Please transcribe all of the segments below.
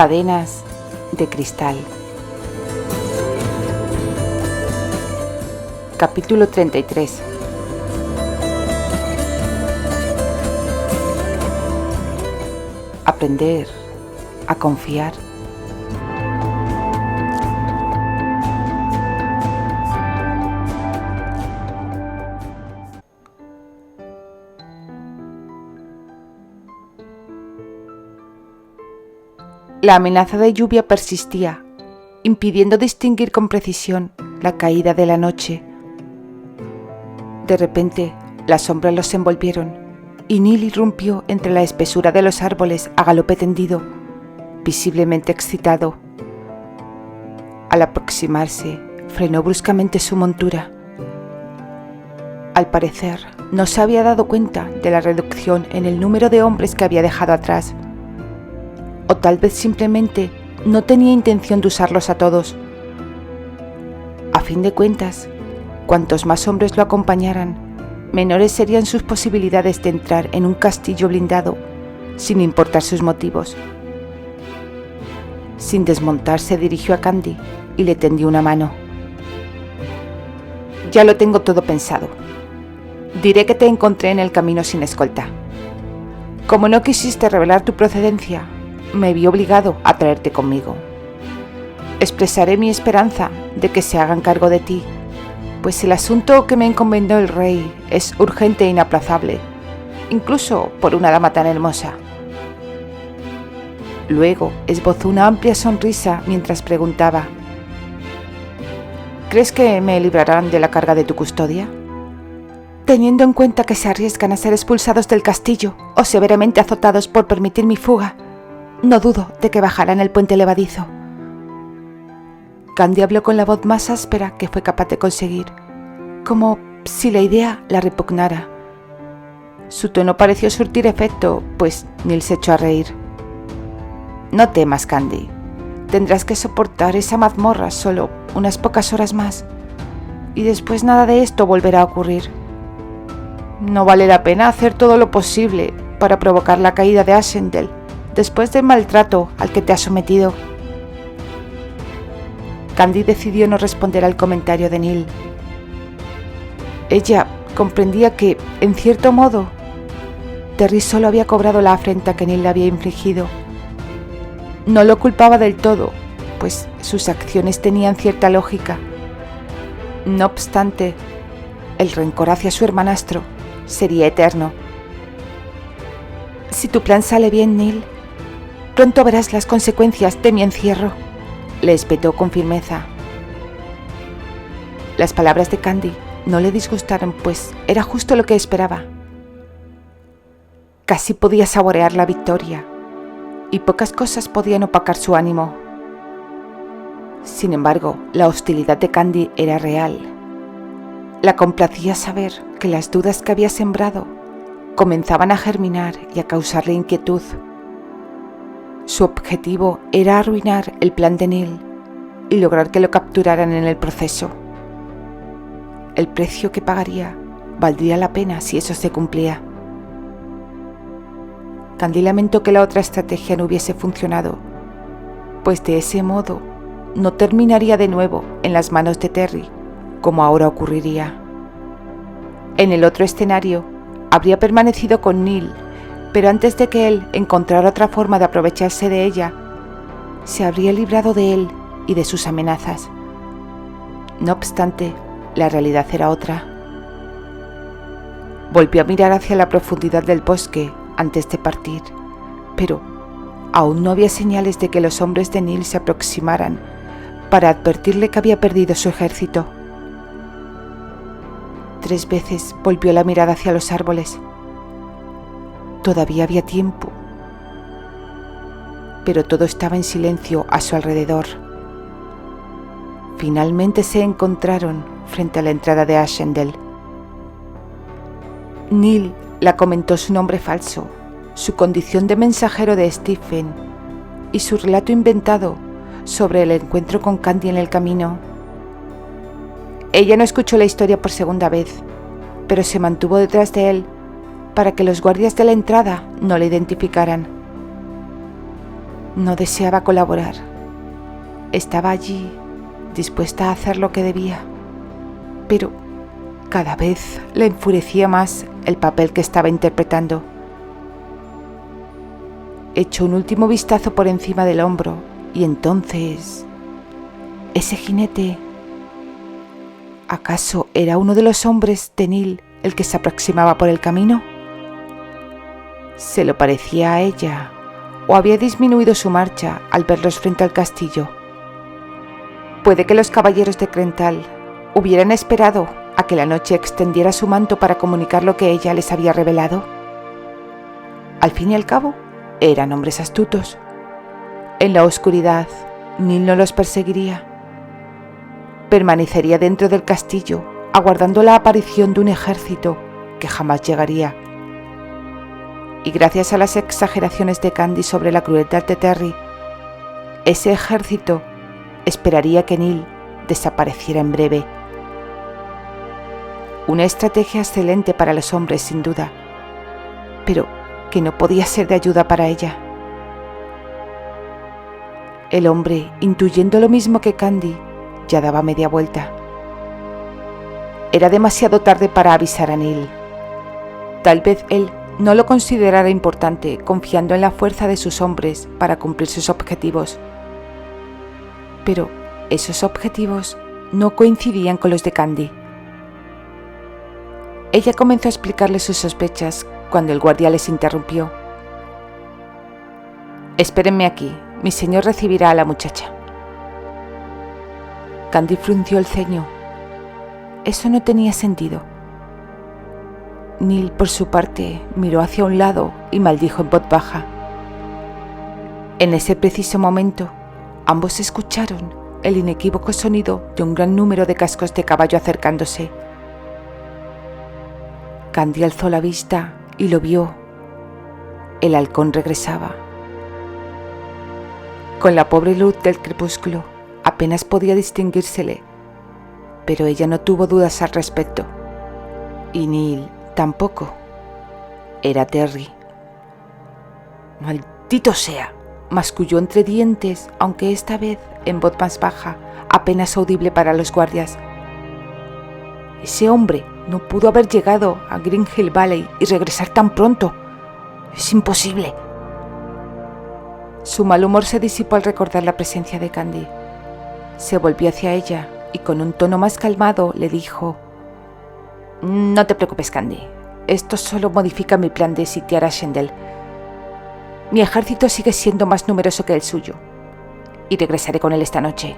Cadenas de cristal. Capítulo 33. Aprender a confiar. La amenaza de lluvia persistía, impidiendo distinguir con precisión la caída de la noche. De repente, las sombras los envolvieron y Neil irrumpió entre la espesura de los árboles a galope tendido, visiblemente excitado. Al aproximarse, frenó bruscamente su montura. Al parecer, no se había dado cuenta de la reducción en el número de hombres que había dejado atrás. O tal vez simplemente no tenía intención de usarlos a todos. A fin de cuentas, cuantos más hombres lo acompañaran, menores serían sus posibilidades de entrar en un castillo blindado, sin importar sus motivos. Sin desmontar, se dirigió a Candy y le tendió una mano. Ya lo tengo todo pensado. Diré que te encontré en el camino sin escolta. Como no quisiste revelar tu procedencia, me vi obligado a traerte conmigo. Expresaré mi esperanza de que se hagan cargo de ti, pues el asunto que me encomendó el rey es urgente e inaplazable, incluso por una dama tan hermosa. Luego esbozó una amplia sonrisa mientras preguntaba: ¿crees que me librarán de la carga de tu custodia? Teniendo en cuenta que se arriesgan a ser expulsados del castillo o severamente azotados por permitir mi fuga, no dudo de que bajarán el puente levadizo. Candy habló con la voz más áspera que fue capaz de conseguir, como si la idea la repugnara. Su tono pareció surtir efecto, pues Neil se echó a reír. No temas, Candy. Tendrás que soportar esa mazmorra solo unas pocas horas más, y después nada de esto volverá a ocurrir. No vale la pena hacer todo lo posible para provocar la caída de Ashendel después del maltrato al que te has sometido. Candy decidió no responder al comentario de Neil. Ella comprendía que, en cierto modo, Terry solo había cobrado la afrenta que Neil le había infligido. No lo culpaba del todo, pues sus acciones tenían cierta lógica. No obstante, el rencor hacia su hermanastro sería eterno. Si tu plan sale bien, Neil, pronto verás las consecuencias de mi encierro, le espetó con firmeza. Las palabras de Candy no le disgustaron, pues era justo lo que esperaba. Casi podía saborear la victoria, y pocas cosas podían opacar su ánimo. Sin embargo, la hostilidad de Candy era real. La complacía saber que las dudas que había sembrado comenzaban a germinar y a causarle inquietud. Su objetivo era arruinar el plan de Neil y lograr que lo capturaran en el proceso. El precio que pagaría valdría la pena si eso se cumplía. Candy lamentó que la otra estrategia no hubiese funcionado, pues de ese modo no terminaría de nuevo en las manos de Terry, como ahora ocurriría. En el otro escenario, habría permanecido con Neil, pero antes de que él encontrara otra forma de aprovecharse de ella, se habría librado de él y de sus amenazas. No obstante, la realidad era otra. Volvió a mirar hacia la profundidad del bosque antes de partir, pero aún no había señales de que los hombres de Neil se aproximaran para advertirle que había perdido su ejército. 3 veces volvió la mirada hacia los árboles. Todavía había tiempo, pero todo estaba en silencio a su alrededor. Finalmente se encontraron frente a la entrada de Ashendel. Neil la comentó su nombre falso, su condición de mensajero de Stephen y su relato inventado sobre el encuentro con Candy en el camino. Ella no escuchó la historia por segunda vez, pero se mantuvo detrás de él para que los guardias de la entrada no le identificaran. No deseaba colaborar. Estaba allí, dispuesta a hacer lo que debía, pero cada vez le enfurecía más el papel que estaba interpretando. Echó un último vistazo por encima del hombro y entonces... ¿ese jinete? ¿Acaso era uno de los hombres de Neil el que se aproximaba por el camino? ¿Se lo parecía a ella o había disminuido su marcha al verlos frente al castillo? Puede que los caballeros de Crental hubieran esperado a que la noche extendiera su manto para comunicar lo que ella les había revelado. Al fin y al cabo, eran hombres astutos. En la oscuridad, Neil no los perseguiría. Permanecería dentro del castillo, aguardando la aparición de un ejército que jamás llegaría. Y gracias a las exageraciones de Candy sobre la crueldad de Terry, ese ejército esperaría que Neil desapareciera en breve. Una estrategia excelente para los hombres, sin duda, pero que no podía ser de ayuda para ella. El hombre, intuyendo lo mismo que Candy, ya daba media vuelta. Era demasiado tarde para avisar a Neil. Tal vez él no lo considerara importante, confiando en la fuerza de sus hombres para cumplir sus objetivos. Pero esos objetivos no coincidían con los de Candy. Ella comenzó a explicarle sus sospechas cuando el guardia les interrumpió. «Espérenme aquí, mi señor recibirá a la muchacha». Candy frunció el ceño. Eso no tenía sentido. Neil, por su parte, miró hacia un lado y maldijo en voz baja. En ese preciso momento, ambos escucharon el inequívoco sonido de un gran número de cascos de caballo acercándose. Candy alzó la vista y lo vio. El halcón regresaba. Con la pobre luz del crepúsculo apenas podía distinguírsele, pero ella no tuvo dudas al respecto. Y Neil tampoco. Era Terry. «¡Maldito sea!», masculló entre dientes, aunque esta vez en voz más baja, apenas audible para los guardias. «Ese hombre no pudo haber llegado a Green Hill Valley y regresar tan pronto. Es imposible». Su mal humor se disipó al recordar la presencia de Candy. Se volvió hacia ella y con un tono más calmado le dijo: «No te preocupes, Candy. Esto solo modifica mi plan de sitiar a Shendel. Mi ejército sigue siendo más numeroso que el suyo y regresaré con él esta noche.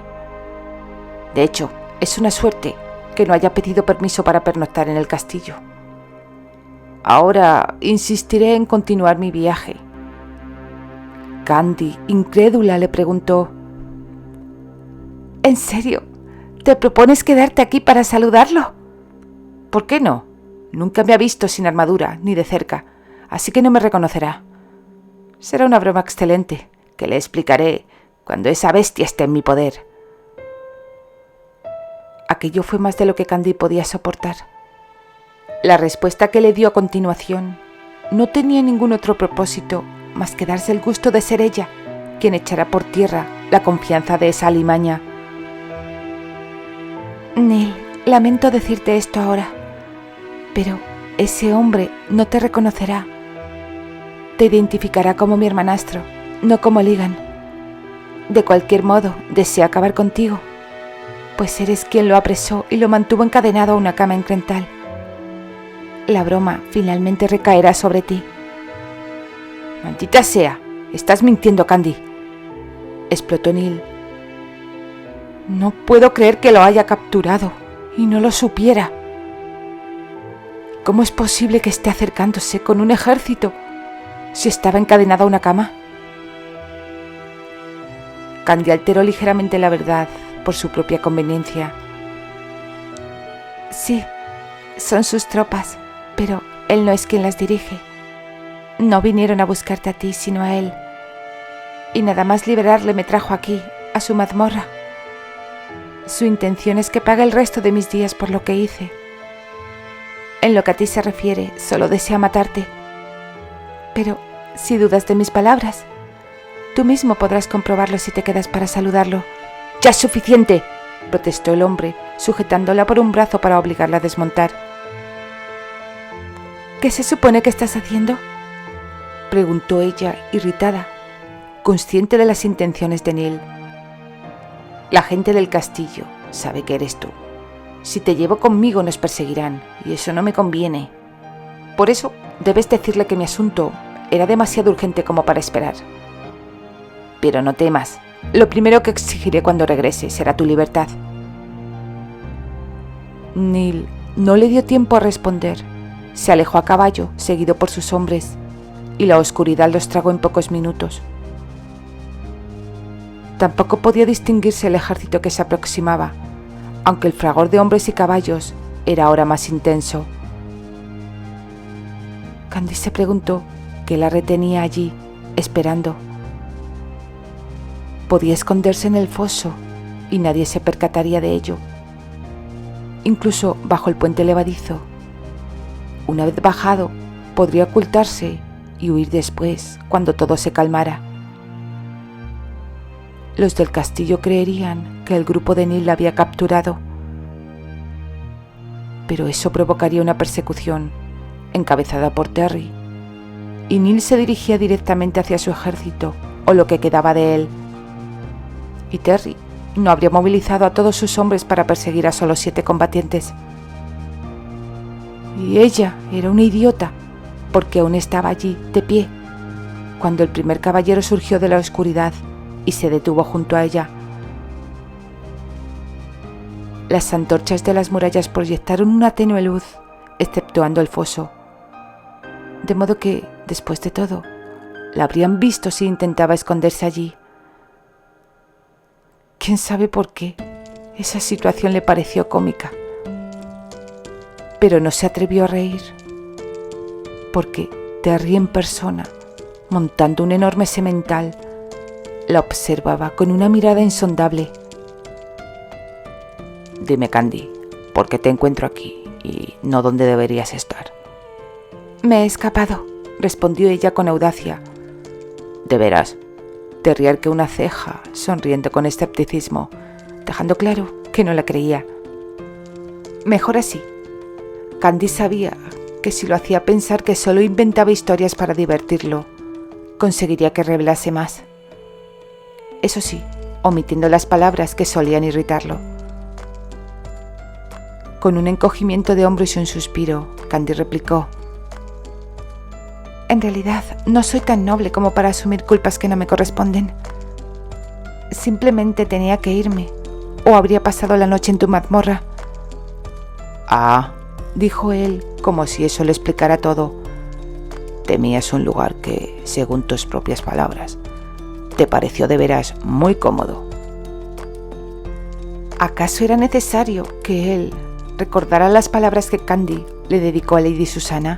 De hecho, es una suerte que no haya pedido permiso para pernoctar en el castillo. Ahora insistiré en continuar mi viaje». Candy, incrédula, le preguntó: «¿En serio? ¿Te propones quedarte aquí para saludarlo?» «¿Por qué no? Nunca me ha visto sin armadura, ni de cerca, así que no me reconocerá. Será una broma excelente, que le explicaré cuando esa bestia esté en mi poder». Aquello fue más de lo que Candy podía soportar. La respuesta que le dio a continuación no tenía ningún otro propósito más que darse el gusto de ser ella quien echara por tierra la confianza de esa alimaña. «Neil, lamento decirte esto ahora, pero ese hombre no te reconocerá. Te identificará como mi hermanastro, no como Ligan. De cualquier modo, desea acabar contigo, pues eres quien lo apresó y lo mantuvo encadenado a una cama en Crental. La broma finalmente recaerá sobre ti». «¡Maldita sea! Estás mintiendo, Candy», explotó Neil. «No puedo creer que lo haya capturado y no lo supiera. ¿Cómo es posible que esté acercándose con un ejército si estaba encadenado a una cama?» Candy alteró ligeramente la verdad por su propia conveniencia. «Sí, son sus tropas, pero él no es quien las dirige. No vinieron a buscarte a ti, sino a él. Y nada más liberarle me trajo aquí, a su mazmorra. Su intención es que pague el resto de mis días por lo que hice. En lo que a ti se refiere, solo desea matarte. Pero, si dudas de mis palabras, Tú mismo podrás comprobarlo si te quedas para saludarlo. ¡Ya es suficiente!, protestó el hombre, sujetándola por un brazo para obligarla a desmontar. ¿Qué se supone que estás haciendo?, preguntó ella, irritada, consciente de las intenciones de Neil. La gente del castillo sabe que eres tú. Si te llevo conmigo nos perseguirán, y eso no me conviene. Por eso debes decirle que mi asunto era demasiado urgente como para esperar. Pero no temas, lo primero que exigiré cuando regrese será tu libertad. Neil no le dio tiempo a responder. Se alejó a caballo, seguido por sus hombres, y la oscuridad los tragó en pocos minutos. Tampoco podía distinguirse el ejército que se aproximaba, aunque el fragor de hombres y caballos era ahora más intenso. Candy se preguntó qué la retenía allí, esperando. Podía esconderse en el foso y nadie se percataría de ello. Incluso bajo el puente levadizo. Una vez bajado, podría ocultarse y huir después, cuando todo se calmara. Los del castillo creerían que el grupo de Neil la había capturado. Pero eso provocaría una persecución, encabezada por Terry, y Neil se dirigía directamente hacia su ejército, o lo que quedaba de él. Y Terry no habría movilizado a todos sus hombres para perseguir a solo 7 combatientes. Y ella era una idiota, porque aún estaba allí, de pie, cuando el primer caballero surgió de la oscuridad y se detuvo junto a ella. Las antorchas de las murallas proyectaron una tenue luz, exceptuando el foso. De modo que, después de todo, la habrían visto si intentaba esconderse allí. ¿Quién sabe por qué? Esa situación le pareció cómica. Pero no se atrevió a reír, porque Terry en persona, montando un enorme semental, la observaba con una mirada insondable. Dime, Candy, ¿por qué te encuentro aquí y no donde deberías estar? Me he escapado, respondió ella con audacia. ¿De veras? Terry arqueó una ceja, sonriendo con escepticismo, dejando claro que no la creía. Mejor así. Candy sabía que si lo hacía pensar que solo inventaba historias para divertirlo, conseguiría que revelase más. Eso sí, omitiendo las palabras que solían irritarlo. Con un encogimiento de hombros y un suspiro, Candy replicó: En realidad, no soy tan noble como para asumir culpas que no me corresponden. Simplemente tenía que irme, o habría pasado la noche en tu mazmorra. Ah, dijo él, como si eso le explicara todo. Temías un lugar que, según tus propias palabras, te pareció de veras muy cómodo. ¿Acaso era necesario que él recordara las palabras que Candy le dedicó a Lady Susanna?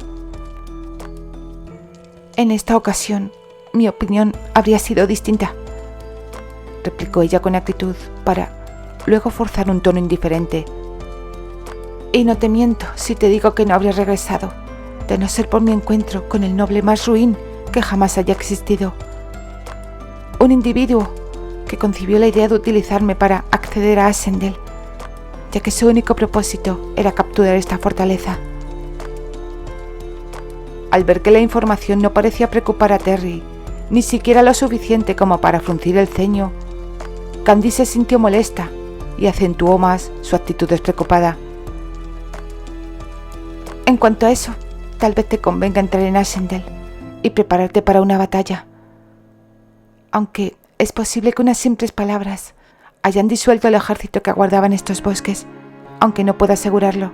En esta ocasión, mi opinión habría sido distinta, replicó ella con actitud, para luego forzar un tono indiferente. Y no te miento si te digo que no habría regresado, de no ser por mi encuentro con el noble más ruin que jamás haya existido. Un individuo que concibió la idea de utilizarme para acceder a Ascendel, ya que su único propósito era capturar esta fortaleza. Al ver que la información no parecía preocupar a Terry, ni siquiera lo suficiente como para fruncir el ceño, Candy se sintió molesta y acentuó más su actitud despreocupada. En cuanto a eso, tal vez te convenga entrar en Ascendel y prepararte para una batalla. Aunque es posible que unas simples palabras hayan disuelto el ejército que aguardaba en estos bosques, aunque no puedo asegurarlo.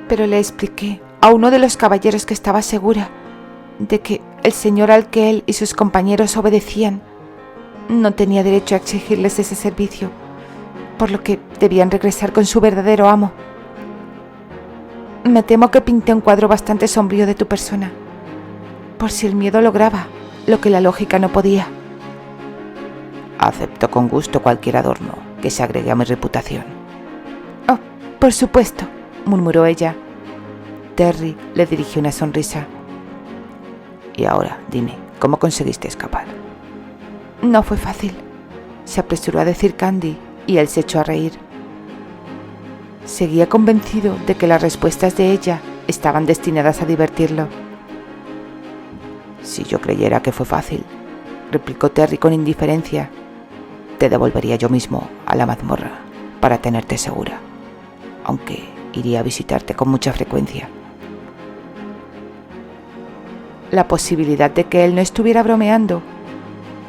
Pero le expliqué a uno de los caballeros que estaba segura de que el señor al que él y sus compañeros obedecían no tenía derecho a exigirles ese servicio, por lo que debían regresar con su verdadero amo. Me temo que pinté un cuadro bastante sombrío de tu persona, por si el miedo lograba lo que la lógica no podía. Acepto con gusto cualquier adorno que se agregue a mi reputación. Oh, por supuesto, murmuró ella. Terry le dirigió una sonrisa. Y ahora, dime, ¿cómo conseguiste escapar? No fue fácil, se apresuró a decir Candy, y él se echó a reír. Seguía convencido de que las respuestas de ella estaban destinadas a divertirlo. Si yo creyera que fue fácil, replicó Terry con indiferencia, te devolvería yo mismo a la mazmorra para tenerte segura, aunque iría a visitarte con mucha frecuencia. La posibilidad de que él no estuviera bromeando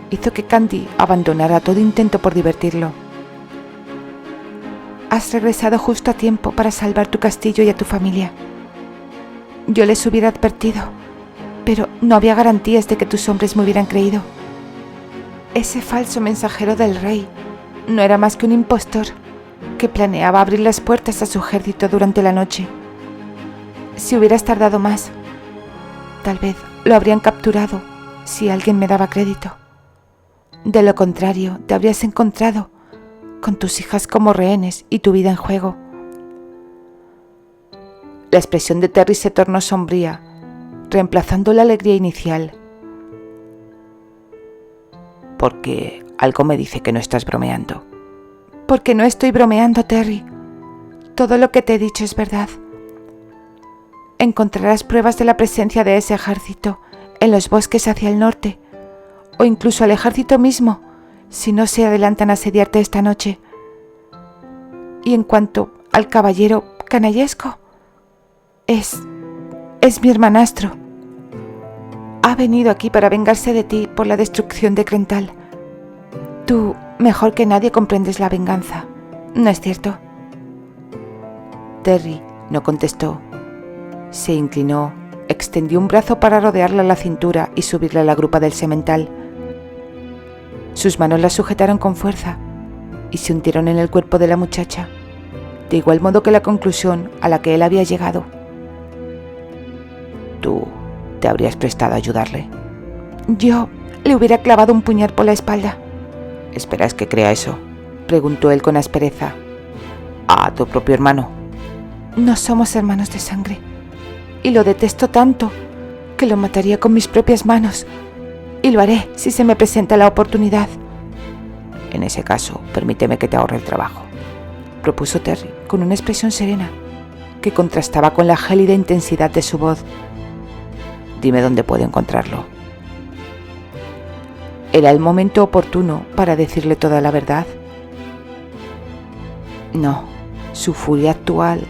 hizo que Candy abandonara todo intento por divertirlo. Has regresado justo a tiempo para salvar tu castillo y a tu familia. Yo les hubiera advertido, pero no había garantías de que tus hombres me hubieran creído. Ese falso mensajero del rey no era más que un impostor que planeaba abrir las puertas a su ejército durante la noche. Si hubieras tardado más, tal vez lo habrían capturado si alguien me daba crédito. De lo contrario, te habrías encontrado con tus hijas como rehenes y tu vida en juego. La expresión de Terry se tornó sombría, reemplazando la alegría inicial. Porque algo me dice que no estás bromeando. Porque no estoy bromeando, Terry. Todo lo que te he dicho es verdad. Encontrarás pruebas de la presencia de ese ejército en los bosques hacia el norte, o incluso al ejército mismo, si no se adelantan a asediarte esta noche. Y en cuanto al caballero canallesco, es mi hermanastro. Ha venido aquí para vengarse de ti por la destrucción de Crental. Tú, mejor que nadie, comprendes la venganza, ¿no es cierto? Terry no contestó. Se inclinó, extendió un brazo para rodearla a la cintura y subirla a la grupa del semental. Sus manos la sujetaron con fuerza y se hundieron en el cuerpo de la muchacha, de igual modo que la conclusión a la que él había llegado. Tú te habrías prestado a ayudarle. Yo le hubiera clavado un puñal por la espalda. ¿Esperas que crea eso?, preguntó él con aspereza. ¿A tu propio hermano? No somos hermanos de sangre, y lo detesto tanto que lo mataría con mis propias manos, y lo haré si se me presenta la oportunidad. En ese caso, permíteme que te ahorre el trabajo, propuso Terry con una expresión serena que contrastaba con la gélida intensidad de su voz. Dime dónde puedo encontrarlo. ¿Era el momento oportuno para decirle toda la verdad? No, su furia actual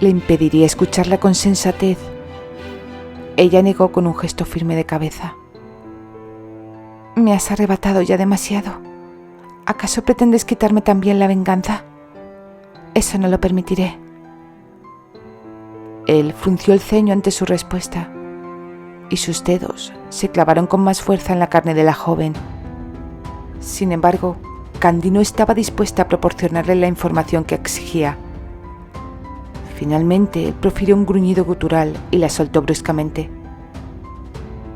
le impediría escucharla con sensatez. Ella negó con un gesto firme de cabeza. Me has arrebatado ya demasiado. ¿Acaso pretendes quitarme también la venganza? Eso no lo permitiré. Él frunció el ceño ante su respuesta, y sus dedos se clavaron con más fuerza en la carne de la joven. Sin embargo, Candy no estaba dispuesta a proporcionarle la información que exigía. Finalmente, él profirió un gruñido gutural y la soltó bruscamente.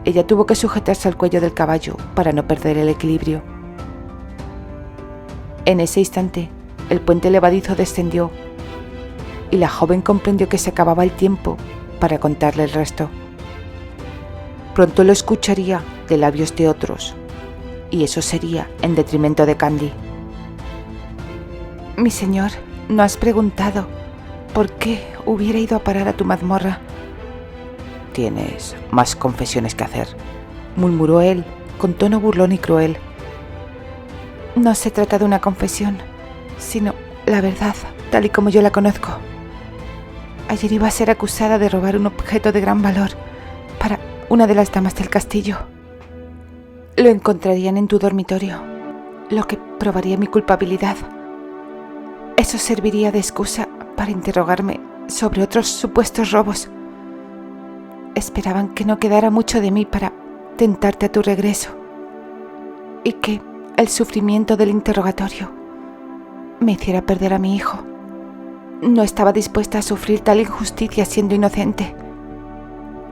Ella tuvo que sujetarse al cuello del caballo para no perder el equilibrio. En ese instante, el puente levadizo descendió y la joven comprendió que se acababa el tiempo para contarle el resto. Pronto lo escucharía de labios de otros, y eso sería en detrimento de Candy. Mi señor, ¿no has preguntado por qué hubiera ido a parar a tu mazmorra? Tienes más confesiones que hacer, murmuró él con tono burlón y cruel. No se trata de una confesión, sino la verdad, tal y como yo la conozco. Ayer iba a ser acusada de robar un objeto de gran valor para una de las damas del castillo. Lo encontrarían en tu dormitorio, lo que probaría mi culpabilidad. Eso serviría de excusa para interrogarme sobre otros supuestos robos. Esperaban que no quedara mucho de mí para tentarte a tu regreso, y que el sufrimiento del interrogatorio me hiciera perder a mi hijo. No estaba dispuesta a sufrir tal injusticia siendo inocente.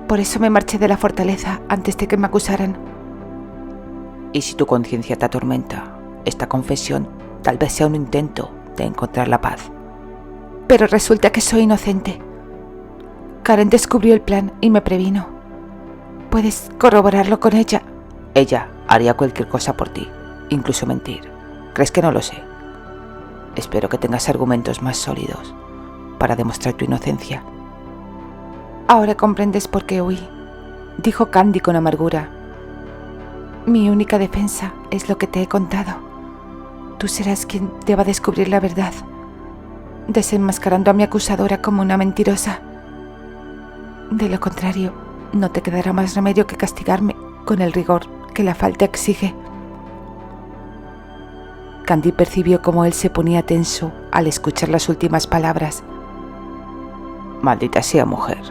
Por eso me marché de la fortaleza antes de que me acusaran. Y si tu conciencia te atormenta, esta confesión tal vez sea un intento de encontrar la paz. Pero resulta que soy inocente. Karen descubrió el plan y me previno. ¿Puedes corroborarlo con ella? Ella Haría cualquier cosa por ti, incluso mentir. ¿Crees que no lo sé? Espero que tengas argumentos más sólidos para demostrar tu inocencia. Ahora comprendes por qué huí, dijo Candy con amargura. Mi única defensa es lo que te he contado. Tú serás quien deba descubrir la verdad, desenmascarando a mi acusadora como una mentirosa. De lo contrario, no te quedará más remedio que castigarme con el rigor que la falta exige. Candy percibió cómo él se ponía tenso al escuchar las últimas palabras. Maldita sea, mujer,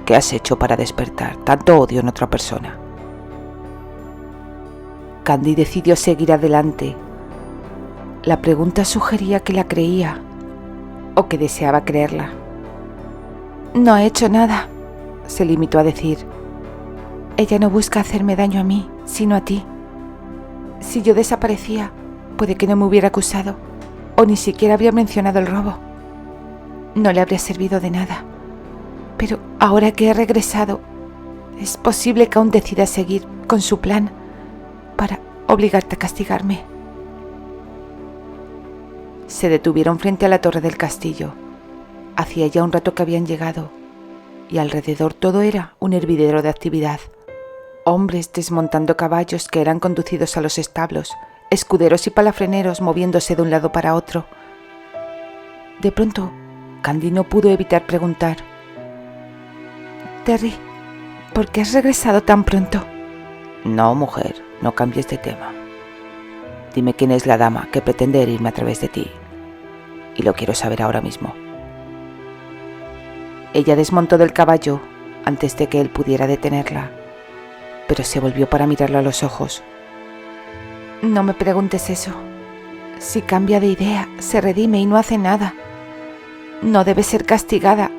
¿qué has hecho para despertar tanto odio en otra persona? Candy decidió seguir adelante. La pregunta sugería que la creía, o que deseaba creerla. No he hecho nada, se limitó a decir. Ella no busca hacerme daño a mí, sino a ti. Si yo desaparecía, puede que no me hubiera acusado, o ni siquiera habría mencionado el robo. No le habría servido de nada. Pero ahora que he regresado, es posible que aún decida seguir con su plan para obligarte a castigarme. Se detuvieron frente a la torre del castillo. Hacía ya un rato que habían llegado, y alrededor todo era un hervidero de actividad. Hombres desmontando caballos que eran conducidos a los establos, escuderos y palafreneros moviéndose de un lado para otro. De pronto, Candy no pudo evitar preguntar: Terry, ¿por qué has regresado tan pronto? No, mujer, no cambies de tema. Dime quién es la dama que pretende herirme a través de ti. Y lo quiero saber ahora mismo. Ella desmontó del caballo antes de que él pudiera detenerla, pero se volvió para mirarlo a los ojos. No me preguntes eso. Si cambia de idea, se redime y no hace nada. No debe ser castigada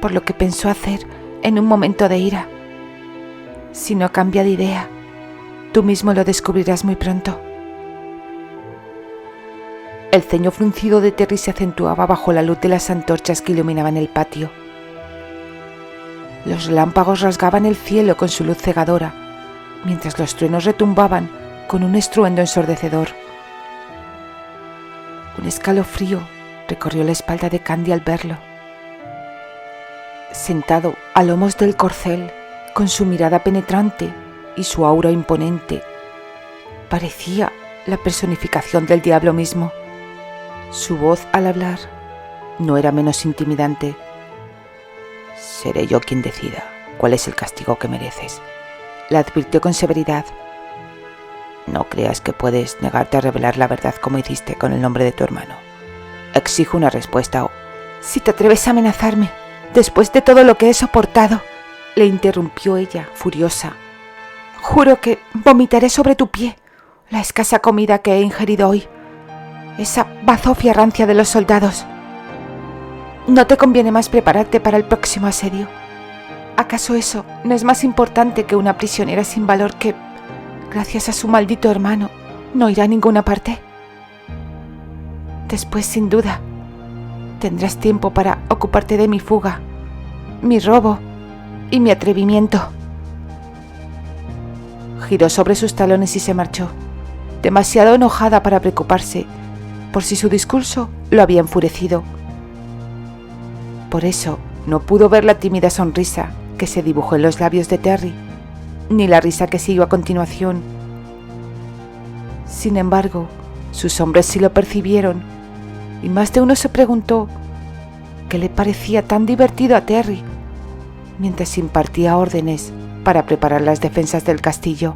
por lo que pensó hacer en un momento de ira. Si no cambia de idea, tú mismo lo descubrirás muy pronto. El ceño fruncido de Terry se acentuaba bajo la luz de las antorchas que iluminaban el patio. Los relámpagos rasgaban el cielo con su luz cegadora, mientras los truenos retumbaban con un estruendo ensordecedor. Un escalofrío recorrió la espalda de Candy al verlo. Sentado a lomos del corcel, con su mirada penetrante y su aura imponente, parecía la personificación del diablo mismo. Su voz al hablar no era menos intimidante. Seré yo quien decida cuál es el castigo que mereces, la advirtió con severidad. No creas que puedes negarte a revelar la verdad como hiciste con el nombre de tu hermano. Exijo una respuesta o... Si te atreves a amenazarme, después de todo lo que he soportado, le interrumpió ella, furiosa. Juro que vomitaré sobre tu pie la escasa comida que he ingerido hoy. Esa bazofia rancia de los soldados. No te conviene más prepararte para el próximo asedio. ¿Acaso eso no es más importante que una prisionera sin valor que, gracias a su maldito hermano, no irá a ninguna parte? Después, sin duda, tendrás tiempo para ocuparte de mi fuga, mi robo y mi atrevimiento. Giró sobre sus talones y se marchó, demasiado enojada para preocuparse por si su discurso lo había enfurecido. Por eso no pudo ver la tímida sonrisa que se dibujó en los labios de Terry, ni la risa que siguió a continuación. Sin embargo, sus hombres sí lo percibieron, y más de uno se preguntó qué le parecía tan divertido a Terry, mientras impartía órdenes para preparar las defensas del castillo.